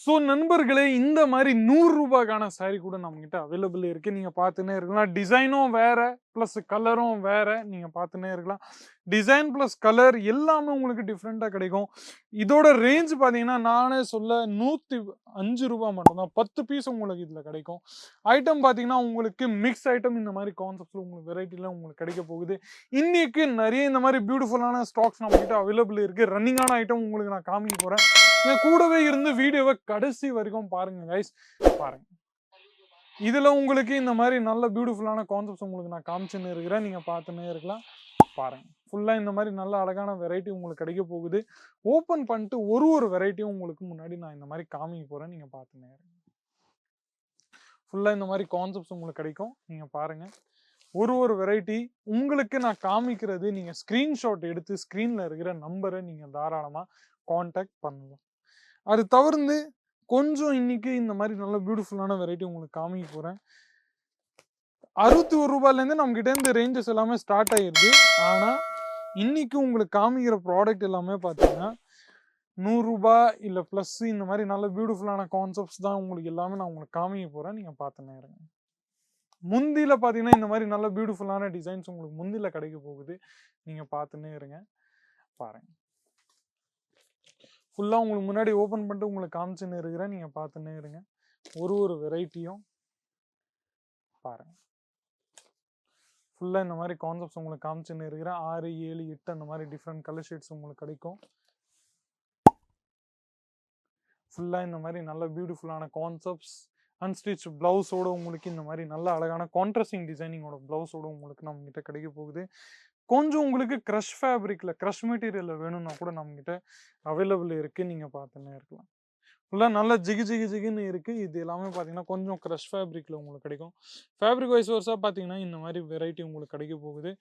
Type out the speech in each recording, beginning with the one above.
So நண்பர்களே, இந்த மாரி ரூ. 100க்கான சாரி கூட நம்மகிட்ட அவைலபிள் இருக்கு. நீங்க பார்த்துன்னே இருக்கலாம். டிசைனும் வேற, பிளஸ் கலரும் வேற. நீங்க பார்த்துன்னே இருக்கலாம். டிசைன் பிளஸ் கலர் எல்லாமே உங்களுக்கு டிஃப்ரெண்ட்டா கிடைக்கும். இதோட ரேஞ்ச் பார்த்தீங்கன்னா, நானே சொல்ல ரூ. 105 மட்டும் தான். 10 பீஸ் உங்களுக்கு இதுல கிடைக்கும். ஐட்டம் பார்த்தீங்கன்னா, உங்களுக்கு மிக்ஸ் ஐட்டம் இந்த மாரி கான்செப்ட்ஸ்ல உங்களுக்கு வெரைட்டில உங்களுக்கு கிடைக்க போகுது. இன்னைக்கு நெறைய இந்த மாரி பியூட்டிஃபுல்லான ஸ்டாக்ஸ் நம்மகிட்ட அவைலபிள் இருக்கு. ரன்னிங்கான ஐட்டம் உங்களுக்கு நான் காமிக்க போறேன். என் கூடவே இருந்து வீடியோவை கடைசி வரைக்கும் பாருங்க கைஸ். பாருங்க. இதுல உங்களுக்கு இந்த மாதிரி நல்ல பியூட்டிஃபுல்லான கான்செப்ட்ஸ் உங்களுக்கு நான் காமிச்சுன்னு இருக்கிறேன். நீங்க பார்த்துன்னே இருக்கலாம். பாருங்க. ஃபுல்லா இந்த மாதிரி நல்ல அழகான வெரைட்டி உங்களுக்கு கிடைக்க போகுது. ஓபன் பண்ணிட்டு ஒரு வெரைட்டியும் உங்களுக்கு முன்னாடி நான் இந்த மாதிரி காமிக்க போறேன். நீங்க பார்த்துன்னே இருங்க. ஃபுல்லா இந்த மாதிரி கான்செப்ட்ஸ் உங்களுக்கு கிடைக்கும். நீங்க பாருங்க. ஒரு வெரைட்டி உங்களுக்கு நான் காமிக்கிறது நீங்க ஸ்கிரீன்ஷாட் எடுத்து ஸ்கிரீன்ல இருக்கிற நம்பரை நீங்க தாராளமா கான்டாக்ட் பண்ணலாம். அது தவிர்த்து கொஞ்சம் இன்னைக்கு இந்த மாதிரி நல்ல பியூட்டிஃபுல்லான வெரைட்டி உங்களுக்கு காமிக்க போறேன். ரூ. 61 நம்ம கிட்ட இந்த ரேஞ்சஸ் எல்லாமே ஸ்டார்ட் ஆயிருக்கு. ஆனா இன்னைக்கு உங்களுக்கு காமிக்கிற ப்ராடக்ட் எல்லாமே பார்த்தீங்கன்னா ரூ. 100 இல்ல பிளஸ் இந்த மாதிரி நல்ல பியூட்டிஃபுல்லான கான்செப்ட்ஸ் தான் உங்களுக்கு எல்லாமே நான் உங்களுக்கு காமிக்க போறேன். நீங்க பார்த்துன்னே இருங்க. முந்தில பார்த்தீங்கன்னா இந்த மாதிரி நல்ல பியூட்டிஃபுல்லான டிசைன்ஸ் உங்களுக்கு முந்தில கிடைக்க போகுது. நீங்க பார்த்துன்னே இருங்க. பாருங்க. ஃபுல்லா உங்களுக்கு முன்னாடி ஓபன் பண்ணிட்டு உங்களுக்கு காமிச்சுன்னு இருக்கிறேன். நீங்க பார்த்துன்னே இருங்க. ஒரு வெரைட்டியும் பாருங்க. ஃபுல்லா இந்த மாதிரி கான்செப்ட்ஸ் உங்களுக்கு காமிச்சுன்னு இருக்கிறேன். 6, 7, 8 அந்த மாதிரி டிஃப்ரெண்ட் கலர் ஷேட்ஸ் உங்களுக்கு கிடைக்கும். ஃபுல்லா இந்த மாதிரி நல்ல பியூட்டிஃபுல்லான கான்செப்ட்ஸ் அன்ஸ்டிச் பிளவுஸோட உங்களுக்கு இந்த மாதிரி நல்ல அழகான கான்ட்ராஸ்டிங் டிசைனிங்கோட பிளவுஸோட உங்களுக்கு நம்ம கிட்ட கிடைக்க போகுது. கொஞ்சம் உங்களுக்கு க்ரஷ் ஃபேப்ரிக்ல க்ரஷ் மெட்டீரியல்ல வேணும்னா கூட நம்ம கிட்ட அவைலபிள் இருக்கு. நீங்க பார்த்துன்னே இருக்கலாம். ஃபுல்லாக நல்லா ஜிகுன்னு இருக்கு. இது எல்லாமே பார்த்தீங்கன்னா கொஞ்சம் க்ரஷ் ஃபேப்ரிக்ல உங்களுக்கு கிடைக்கும். ஃபேப்ரிக் வைஸ் வர்ஸா பார்த்தீங்கன்னா இந்த மாதிரி வெரைட்டி உங்களுக்கு கிடைக்க போகுது.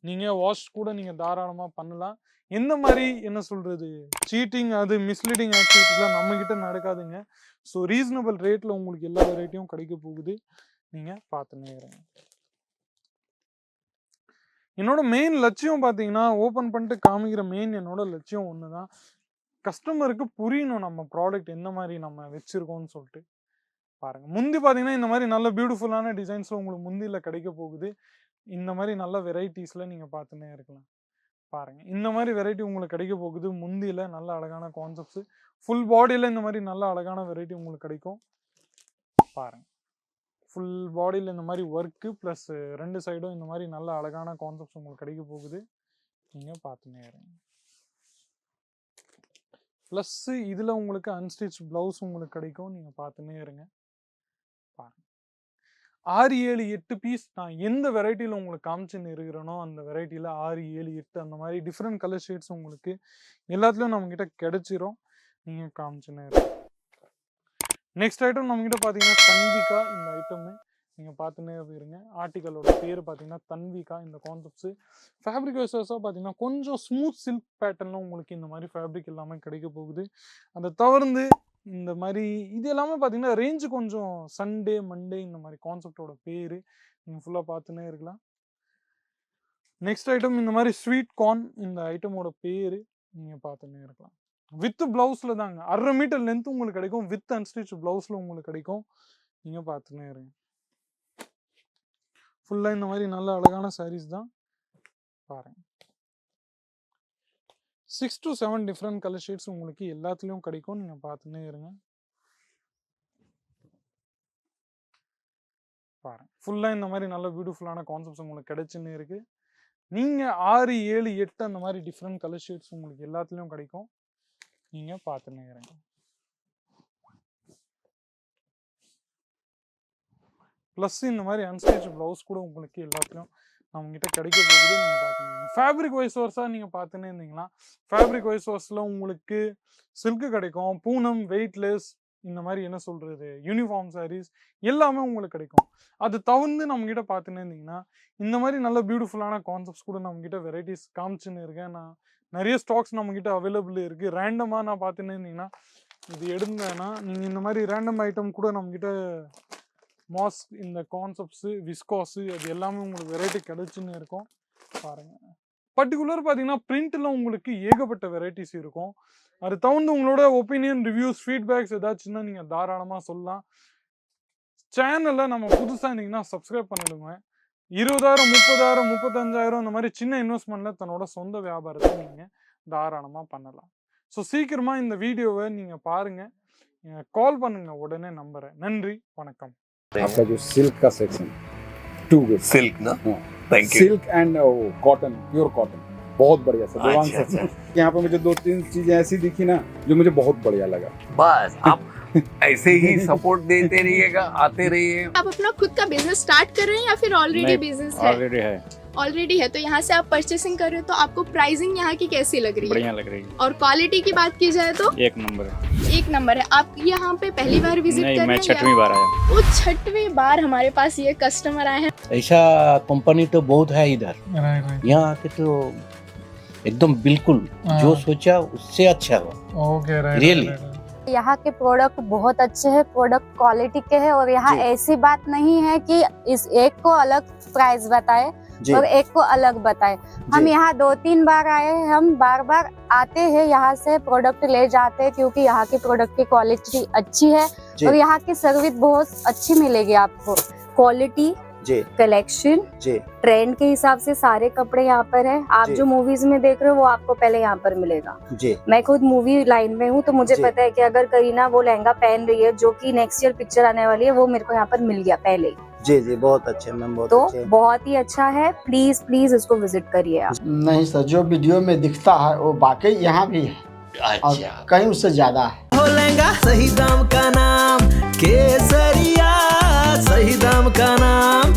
நீங்க வாஷ் கூட நீங்க தாராளமா பண்ணலாம். எந்த மாதிரி என்ன சொல்றது சீட்டிங் அது மிஸ்லீடிங் ஆக்டிவிட்டிஸ்லாம் நம்ம கிட்ட நடக்காதுங்க. ஸோ ரீசனபிள் ரேட்ல உங்களுக்கு எல்லா வெரைட்டியும் கிடைக்க போகுது. நீங்க பார்த்துன்னே இருங்க. என்னோட மெயின் லட்சியம் பார்த்தீங்கன்னா ஓப்பன் பண்ணிட்டு காமிக்கிற என்னோட லட்சியம் ஒன்று தான். கஸ்டமருக்கு புரியணும் நம்ம ப்ராடக்ட் எந்த மாதிரி நம்ம வச்சிருக்கோம்னு சொல்லிட்டு. பாருங்க. முந்தி பார்த்தீங்கன்னா இந்த மாதிரி நல்ல பியூட்டிஃபுல்லான டிசைன்ஸ்ல உங்களுக்கு முந்தில கிடைக்க போகுது. இந்த மாதிரி நல்ல வெரைட்டிஸ்ல நீங்க பார்த்துன்னே இருக்கலாம். பாருங்க. இந்த மாதிரி வெரைட்டி உங்களுக்கு கிடைக்க போகுது. முந்தில நல்ல அழகான கான்செப்ட்ஸ். ஃபுல் பாடியில இந்த மாதிரி நல்ல அழகான வெரைட்டி உங்களுக்கு கிடைக்கும். பாருங்க. ஃபுல் பாடியில இந்த மாதிரி ஒர்க்கு பிளஸ் 2 சைடும் இந்த மாதிரி நல்ல அழகான கான்செப்ட்ஸ் உங்களுக்கு கிடைக்க போகுது. நீங்க பார்த்துன்னே இருங்க. பிளஸ் இதுல உங்களுக்கு அன்ஸ்டிச் பிளவுஸ் உங்களுக்கு கிடைக்கும். நீங்க பார்த்துன்னே இருங்க. பாருங்க. 6, 7, 8 பீஸ் நான் எந்த வெரைட்டியில் உங்களுக்கு காமிச்சுன்னு இருக்கிறேனோ அந்த வெரைட்டியில் 6, 7, 8 அந்த மாதிரி டிஃப்ரெண்ட் கலர் ஷேட்ஸ் உங்களுக்கு எல்லாத்துலேயும் நம்மக்கிட்ட கிடைச்சிரும். நீங்கள் காமிச்சுன்னு இருக்கு. நெக்ஸ்ட் ஐட்டம் நம்மக்கிட்ட பார்த்தீங்கன்னா தன்விகா. இந்த ஐட்டமு நீங்கள் பார்த்துன்னே போயிருங்க. ஆர்டிக்கலோட பேர் பார்த்தீங்கன்னா தன்விகா. இந்த கான்செப்ட்ஸு ஃபேப்ரிக் வைஸஸாக பார்த்தீங்கன்னா கொஞ்சம் ஸ்மூத் சில்க் பேட்டர்னில் உங்களுக்கு இந்த மாதிரி ஃபேப்ரிக் எல்லாமே கிடைக்க போகுது. அதை தவிர்த்து இந்த மாதிரி இது எல்லாமே பார்த்தீங்கன்னா ரேஞ்சு கொஞ்சம் சண்டே மண்டே இந்த மாதிரி கான்செப்டோட பேர் நீங்கள் ஃபுல்லாக பார்த்துன்னே இருக்கலாம். நெக்ஸ்ட் ஐட்டம் இந்த மாதிரி ஸ்வீட் கார்ன். இந்த ஐட்டமோட பேர் நீங்கள் பார்த்துன்னே இருக்கலாம். வித் பிளவுஸில் தாங்க 1/2 மீட்டர் லென்த் உங்களுக்கு கிடைக்கும். வித் அன்ஸ்டிச் பிளவுஸில் உங்களுக்கு கிடைக்கும். நீங்கள் பார்த்துன்னே இருங்க. ஃபுல்லாக இந்த மாதிரி நல்ல அழகான சாரீஸ் தான். பாருங்க. 6 to 7 டிஃப்ரெண்ட் கலர் ஷேட்ஸ் உங்களுக்கு எல்லாத்துலேயும் கிடைக்கும். நீங்கள் பார்த்துன்னே இருங்க. பாருங்க. ஃபுல்லாக இந்த மாதிரி நல்ல பியூட்டிஃபுல்லான கான்செப்ட்ஸ் உங்களுக்கு கிடைச்சுன்னு இருக்கு. நீங்கள் 6, 7, 8 அந்த மாதிரி டிஃப்ரெண்ட் கலர் ஷேட்ஸ் உங்களுக்கு எல்லாத்துலேயும் கிடைக்கும். நீங்கள் பார்த்துன்னே இருங்க. ப்ளஸ் இந்த மாதிரி அன்ஸ்டிச் ப்ளவுஸ் கூட உங்களுக்கு எல்லாத்துலேயும் நம்மகிட்ட கிடைக்க போகுது. நீங்கள் பார்த்துருந்தீங்க. ஃபேப்ரிக் வைஸ் வர்ஸாக நீங்கள் பார்த்துன்னே இருந்தீங்கன்னா ஃபேப்ரிக் வைஸ் வர்ஸில் உங்களுக்கு சில்க்கு கிடைக்கும். பூனம், வெயிட்லெஸ் இந்த மாதிரி என்ன சொல்கிறது யூனிஃபார்ம் சாரீஸ் எல்லாமே உங்களுக்கு கிடைக்கும். அது தவிர்த்து நம்மகிட்ட பார்த்துன்னே இருந்தீங்கன்னா இந்த மாதிரி நல்ல பியூட்டிஃபுல்லான கான்செப்ட்ஸ் கூட நம்மகிட்ட வெரைட்டிஸ் காமிச்சுன்னு இருக்கேன். நான் நிறைய ஸ்டாக்ஸ் நம்மகிட்ட அவைலபிள் இருக்குது. ரேண்டமாக நான் பார்த்துன்னே இருந்தீங்கன்னா இது எடுந்தேன்னா நீங்கள் இந்த மாதிரி ரேண்டம் ஐட்டம் கூட நம்மகிட்ட மாஸ்க் இந்த கான்செப்ட்ஸு விஸ்காஸு அது எல்லாமே உங்களுக்கு வெரைட்டி கிடைச்சுன்னு இருக்கும். பாருங்கள். பர்டிகுலர் பார்த்தீங்கன்னா பிரிண்ட்ல உங்களுக்கு ஏகப்பட்ட வெரைட்டிஸ் இருக்கும். அது தகுந்த உங்களோட ஒப்பீனியன், ரிவ்யூஸ், ஃபீட்பேக்ஸ் ஏதாச்சுன்னா நீங்க தாராளமா சொல்லலாம். சேனல்ல நம்ம புதுசா இருந்தீங்கன்னா சப்ஸ்கிரைப் பண்ணிடுங்க. 20,000, 30,000, 35,000 இந்த மாதிரி சின்ன இன்வெஸ்ட்மெண்ட்ல தன்னோட சொந்த வியாபாரத்தை நீங்க தாராளமா பண்ணலாம். ஸோ சீக்கிரமா இந்த வீடியோவை நீங்க பாருங்க. கால் பண்ணுங்க உடனே நம்புறேன். நன்றி, வணக்கம். आपका जो सिल्क का सेक्शन टू गुड सिल्क ना, thank you. Silk and cotton, pure cotton बहुत बढ़िया सर। देवांग अच्छा, सर यहाँ पे मुझे 2-3 चीजें ऐसी दिखी ना जो मुझे बहुत बढ़िया लगा। बस आप ऐसे ही सपोर्ट देते रहिएगा, आते रहिए। आप अपना खुद का बिजनेस स्टार्ट कर रहे हैं या फिर ऑलरेडी बिजनेस है? ऑलरेडी है, ऑलरेडी है। तो यहाँ से आप परचेसिंग कर रहे हो तो आपको प्राइसिंग यहाँ की कैसी लग रही है? बढ़िया लग रही है, और क्वालिटी की बात की जाए तो एक नंबर है। 1 नंबर है। आप यहाँ पे पहली बार विजिट नहीं, कर मैं रहे हैं? 6वीं बार आया। वो 6वीं बार हमारे पास ये कस्टमर आए हैं। ऐसा कंपनी तो बहुत है इधर, यहाँ आके तो एकदम बिल्कुल जो सोचा उससे अच्छा हुआ। Okay, Really? यहाँ के प्रोडक्ट बहुत अच्छे हैं, प्रोडक्ट क्वालिटी के हैं और यहाँ जी। ऐसी बात नहीं है कि इस एक को अलग प्राइस बताए जी और एक को अलग बताए। हम जी। यहाँ 2-3 बार आए हैं, हम बार बार आते हैं, यहाँ से प्रोडक्ट ले जाते हैं क्योंकि यहाँ की प्रोडक्ट की क्वालिटी अच्छी है जी। और यहाँ की सर्विस बहुत अच्छी मिलेगी आपको। क्वालिटी, जी कलेक्शन, जी ट्रेंड के हिसाब से सारे कपड़े यहाँ पर है। आप जी। जो मूवीज में देख रहे हो वो आपको पहले यहाँ पर मिलेगा। जी मैं खुद मूवी लाइन में हूँ तो मुझे जी। पता है कि अगर करीना वो लहंगा पहन रही है जो कि नेक्स्ट ईयर पिक्चर आने वाली है, वो मेरे को यहाँ पर मिल गया पहले ही। जी जी बहुत अच्छे मैम, बहुत तो अच्छे। बहुत ही अच्छा है, प्लीज प्लीज इसको विजिट करिए आप। नहीं सर, जो वीडियो में दिखता है वो वाकई यहाँ भी है और अच्छा कहीं उससे ज्यादा है। हो लहंगा सही दाम का नाम केसरिया, सही दाम का नाम